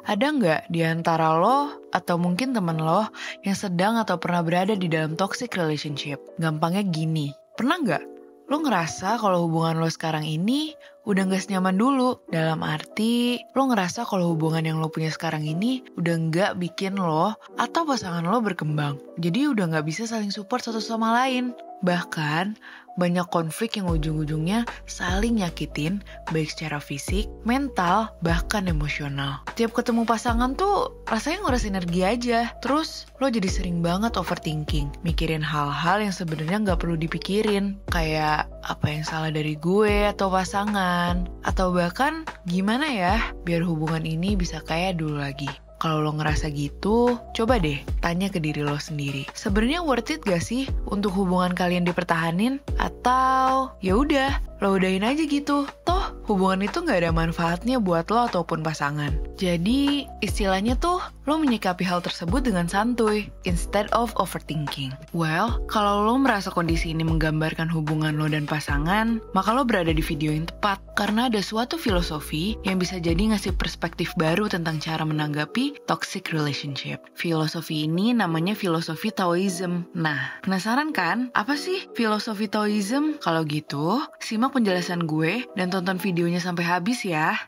Ada nggak di antara lo atau mungkin temen lo yang sedang atau pernah berada di dalam toxic relationship? Gampangnya gini, pernah nggak lo ngerasa kalau hubungan lo sekarang ini udah gak senyaman dulu? Dalam arti, lo ngerasa kalau hubungan yang lo punya sekarang ini udah gak bikin lo atau pasangan lo berkembang. Jadi udah gak bisa saling support satu sama lain. Bahkan, banyak konflik yang ujung-ujungnya saling nyakitin, baik secara fisik, mental, bahkan emosional. Tiap ketemu pasangan tuh rasanya nguras energi aja. Terus lo jadi sering banget overthinking, mikirin hal-hal yang sebenarnya gak perlu dipikirin. Kayak apa yang salah dari gue atau pasangan. Atau bahkan gimana ya biar hubungan ini bisa kayak dulu lagi. Kalau lo ngerasa gitu, coba deh tanya ke diri lo sendiri. Sebenarnya worth it gak sih untuk hubungan kalian dipertahanin? Atau ya udah, lo udahin aja gitu. Toh hubungan itu gak ada manfaatnya buat lo ataupun pasangan. Jadi istilahnya tuh lo menyikapi hal tersebut dengan santuy instead of overthinking. Well, kalau lo merasa kondisi ini menggambarkan hubungan lo dan pasangan, maka lo berada di video yang tepat. Karena ada suatu filosofi yang bisa jadi ngasih perspektif baru tentang cara menanggapi toxic relationship. Filosofi ini namanya filosofi Taoism. Nah, penasaran kan? Apa sih filosofi Taoism? Kalau gitu, simak penjelasan gue dan tonton videonya sampai habis ya.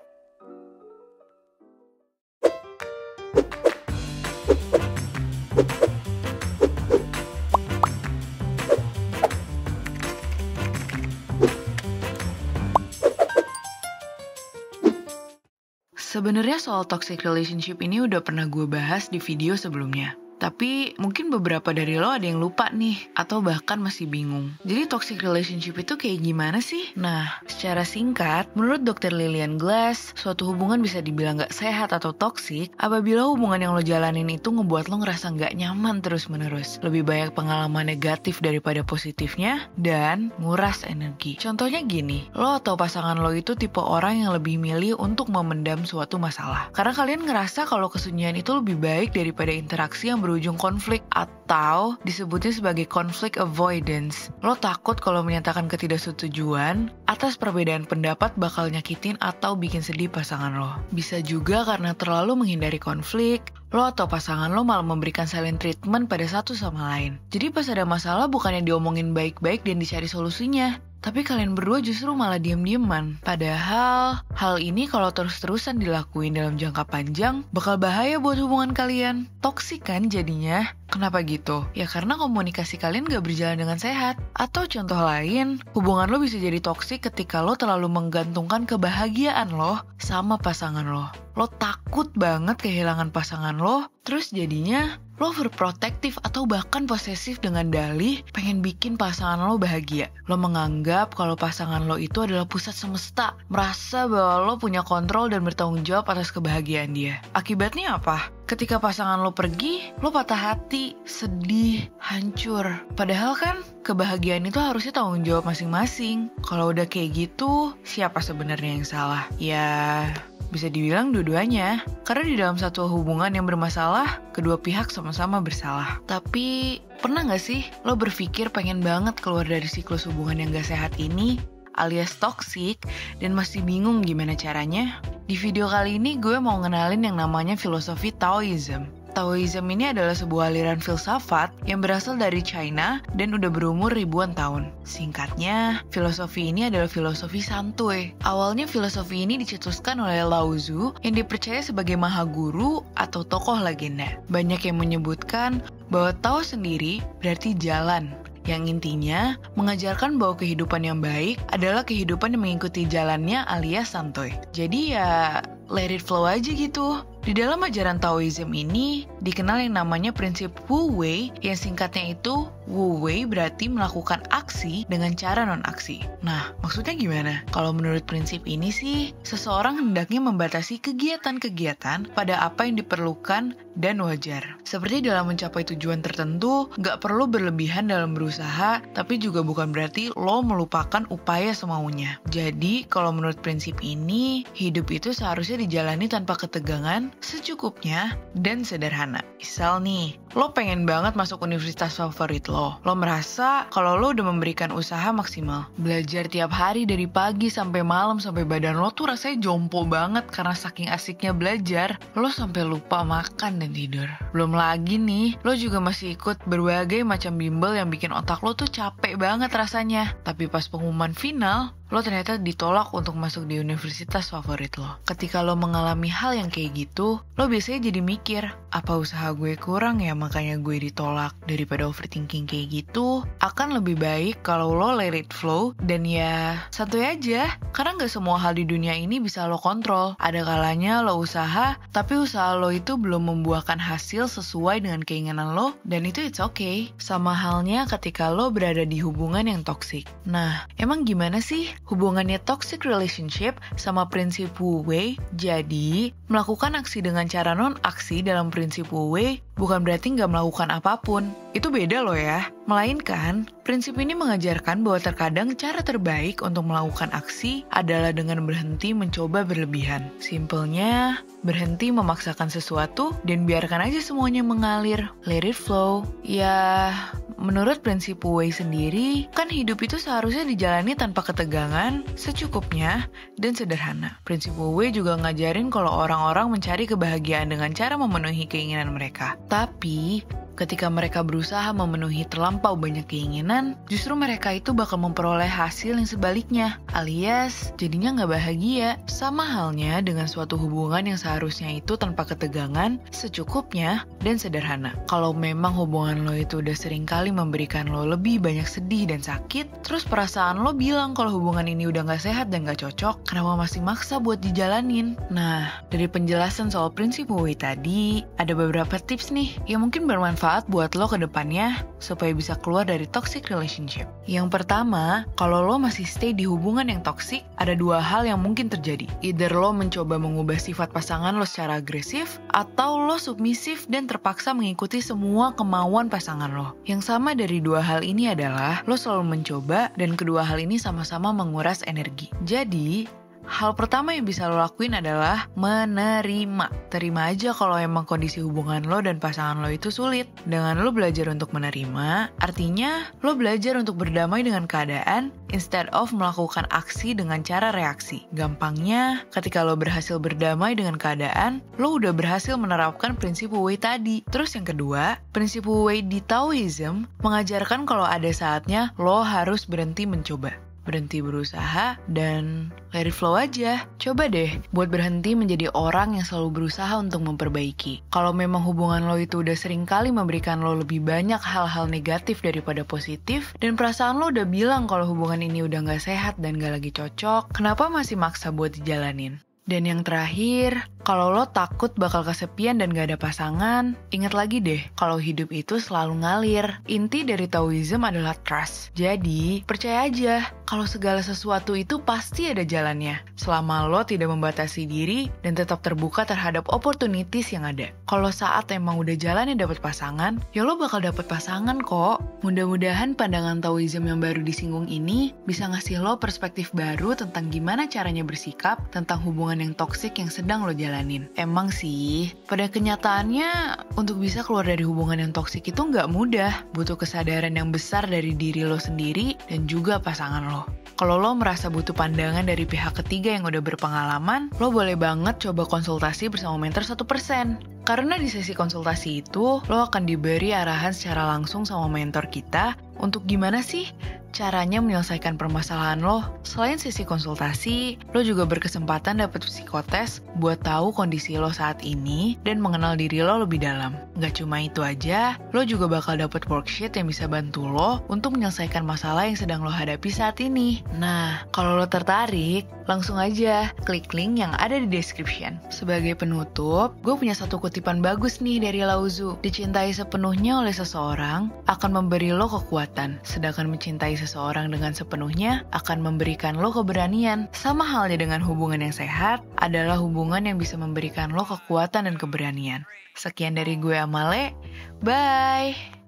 Sebenarnya soal toxic relationship ini udah pernah gue bahas di video sebelumnya. Tapi mungkin beberapa dari lo ada yang lupa nih, atau bahkan masih bingung. Jadi toxic relationship itu kayak gimana sih? Nah, secara singkat, menurut Dr. Lillian Glass, suatu hubungan bisa dibilang gak sehat atau toxic apabila hubungan yang lo jalanin itu ngebuat lo ngerasa gak nyaman terus-menerus. Lebih banyak pengalaman negatif daripada positifnya, dan nguras energi. Contohnya gini, lo atau pasangan lo itu tipe orang yang lebih milih untuk memendam suatu masalah. Karena kalian ngerasa kalau kesunyian itu lebih baik daripada interaksi yang berujung konflik, atau disebutnya sebagai conflict avoidance. Lo takut kalau menyatakan ketidaksetujuan atas perbedaan pendapat bakal nyakitin atau bikin sedih pasangan lo. Bisa juga karena terlalu menghindari konflik, lo atau pasangan lo malah memberikan silent treatment pada satu sama lain. Jadi pas ada masalah bukannya diomongin baik-baik dan dicari solusinya, tapi kalian berdua justru malah diem-dieman. Padahal, hal ini kalau terus-terusan dilakuin dalam jangka panjang, bakal bahaya buat hubungan kalian. Toksik kan jadinya? Kenapa gitu? Ya karena komunikasi kalian gak berjalan dengan sehat. Atau contoh lain, hubungan lo bisa jadi toksik ketika lo terlalu menggantungkan kebahagiaan lo sama pasangan lo. Lo takut banget kehilangan pasangan lo, terus jadinya lo overprotective atau bahkan posesif dengan dalih pengen bikin pasangan lo bahagia. Lo menganggap kalau pasangan lo itu adalah pusat semesta, merasa bahwa lo punya kontrol dan bertanggung jawab atas kebahagiaan dia. Akibatnya apa? Ketika pasangan lo pergi, lo patah hati, sedih, hancur. Padahal kan kebahagiaan itu harusnya tanggung jawab masing-masing. Kalau udah kayak gitu, siapa sebenarnya yang salah? Ya, bisa dibilang dua-duanya. Karena di dalam satu hubungan yang bermasalah, kedua pihak sama-sama bersalah. Tapi, pernah gak sih lo berpikir pengen banget keluar dari siklus hubungan yang gak sehat ini, alias toxic, dan masih bingung gimana caranya? Di video kali ini gue mau ngenalin yang namanya filosofi Taoism. Taoism ini adalah sebuah aliran filsafat yang berasal dari China dan udah berumur ribuan tahun. Singkatnya, filosofi ini adalah filosofi santuy. Awalnya filosofi ini dicetuskan oleh Lao Tzu yang dipercaya sebagai maha guru atau tokoh legenda. Banyak yang menyebutkan bahwa Tao sendiri berarti jalan, yang intinya mengajarkan bahwa kehidupan yang baik adalah kehidupan yang mengikuti jalannya alias santuy. Jadi ya let it flow aja gitu. Di dalam ajaran Taoism ini dikenal yang namanya prinsip Wu Wei, yang singkatnya itu Wu Wei berarti melakukan aksi dengan cara non-aksi. Nah, maksudnya gimana? Kalau menurut prinsip ini sih, seseorang hendaknya membatasi kegiatan-kegiatan pada apa yang diperlukan dan wajar. Seperti dalam mencapai tujuan tertentu, gak perlu berlebihan dalam berusaha, tapi juga bukan berarti lo melupakan upaya semaunya. Jadi, kalau menurut prinsip ini, hidup itu seharusnya dijalani tanpa ketegangan, secukupnya, dan sederhana. Misal nih, Lo pengen banget masuk universitas favorit lo. Lo merasa kalau lo udah memberikan usaha maksimal. Belajar tiap hari dari pagi sampai malam sampai badan lo tuh rasanya jompo banget karena saking asiknya belajar. Lo sampai lupa makan dan tidur. Belum lagi nih, lo juga masih ikut berbagai macam bimbel yang bikin otak lo tuh capek banget rasanya. Tapi pas pengumuman final, lo ternyata ditolak untuk masuk di universitas favorit lo. Ketika lo mengalami hal yang kayak gitu, lo biasanya jadi mikir, apa usaha gue kurang ya makanya gue ditolak? Daripada overthinking kayak gitu, akan lebih baik kalau lo let it flow dan ya santuy aja. Karena gak semua hal di dunia ini bisa lo kontrol. Ada kalanya lo usaha, tapi usaha lo itu belum membuahkan hasil sesuai dengan keinginan lo, dan itu it's okay. Sama halnya ketika lo berada di hubungan yang toksik. Nah, emang gimana sih hubungannya toxic relationship sama prinsip Wu Wei? Jadi, melakukan aksi dengan cara non-aksi dalam prinsip Wu Wei bukan berarti nggak melakukan apapun. Itu beda loh ya. Melainkan, prinsip ini mengajarkan bahwa terkadang cara terbaik untuk melakukan aksi adalah dengan berhenti mencoba berlebihan. Simpelnya, berhenti memaksakan sesuatu dan biarkan aja semuanya mengalir. Let it flow. Ya, menurut prinsip Wu Wei sendiri, kan hidup itu seharusnya dijalani tanpa ketegangan, secukupnya, dan sederhana. Prinsip Wu Wei juga ngajarin kalau orang-orang mencari kebahagiaan dengan cara memenuhi keinginan mereka. Tapi, ketika mereka berusaha memenuhi terlampau banyak keinginan, justru mereka itu bakal memperoleh hasil yang sebaliknya, alias jadinya nggak bahagia. Sama halnya dengan suatu hubungan yang seharusnya itu tanpa ketegangan, secukupnya, dan sederhana. Kalau memang hubungan lo itu udah sering kali memberikan lo lebih banyak sedih dan sakit, terus perasaan lo bilang kalau hubungan ini udah nggak sehat dan nggak cocok, kenapa masih maksa buat dijalanin? Nah, dari penjelasan soal prinsip Wu Wei tadi, ada beberapa tips nih yang mungkin bermanfaat buat lo ke depannya supaya bisa keluar dari toxic relationship. Yang pertama, kalau lo masih stay di hubungan yang toxic, ada dua hal yang mungkin terjadi. Either lo mencoba mengubah sifat pasangan lo secara agresif, atau lo submisif dan terpaksa mengikuti semua kemauan pasangan lo. Yang sama dari dua hal ini adalah lo selalu mencoba dan kedua hal ini sama-sama menguras energi. Jadi, hal pertama yang bisa lo lakuin adalah menerima. Terima aja kalau emang kondisi hubungan lo dan pasangan lo itu sulit. Dengan lo belajar untuk menerima, artinya lo belajar untuk berdamai dengan keadaan instead of melakukan aksi dengan cara reaksi. Gampangnya, ketika lo berhasil berdamai dengan keadaan, lo udah berhasil menerapkan prinsip Wu Wei tadi. Terus yang kedua, prinsip Wu Wei di Taoism mengajarkan kalau ada saatnya lo harus berhenti mencoba. Berhenti berusaha, dan let it flow aja. Coba deh buat berhenti menjadi orang yang selalu berusaha untuk memperbaiki. Kalau memang hubungan lo itu udah sering kali memberikan lo lebih banyak hal-hal negatif daripada positif, dan perasaan lo udah bilang kalau hubungan ini udah gak sehat dan gak lagi cocok, kenapa masih maksa buat dijalanin? Dan yang terakhir, kalau lo takut bakal kesepian dan gak ada pasangan, ingat lagi deh, kalau hidup itu selalu ngalir. Inti dari Taoism adalah trust. Jadi, percaya aja, kalau segala sesuatu itu pasti ada jalannya. Selama lo tidak membatasi diri dan tetap terbuka terhadap opportunities yang ada. Kalau saat emang udah jalannya dapet pasangan, ya lo bakal dapet pasangan kok. Mudah-mudahan pandangan Taoism yang baru disinggung ini bisa ngasih lo perspektif baru tentang gimana caranya bersikap tentang hubungan yang toksik yang sedang lo jalanin. Emang sih, pada kenyataannya untuk bisa keluar dari hubungan yang toksik itu nggak mudah. Butuh kesadaran yang besar dari diri lo sendiri dan juga pasangan lo. Kalau lo merasa butuh pandangan dari pihak ketiga yang udah berpengalaman, lo boleh banget coba konsultasi bersama mentor 1%. Karena di sesi konsultasi itu, lo akan diberi arahan secara langsung sama mentor kita untuk gimana sih caranya menyelesaikan permasalahan lo. Selain sesi konsultasi, lo juga berkesempatan dapat psikotes buat tahu kondisi lo saat ini dan mengenal diri lo lebih dalam. Gak cuma itu aja, lo juga bakal dapat worksheet yang bisa bantu lo untuk menyelesaikan masalah yang sedang lo hadapi saat ini. Nah, kalau lo tertarik, langsung aja klik link yang ada di description. Sebagai penutup, gue punya satu kutipan bagus nih dari Lao Tzu. Dicintai sepenuhnya oleh seseorang akan memberi lo kekuatan, sedangkan mencintai seseorang dengan sepenuhnya akan memberikan lo keberanian. Sama halnya dengan hubungan yang sehat adalah hubungan yang bisa memberikan lo kekuatan dan keberanian. Sekian dari gue Amale, bye!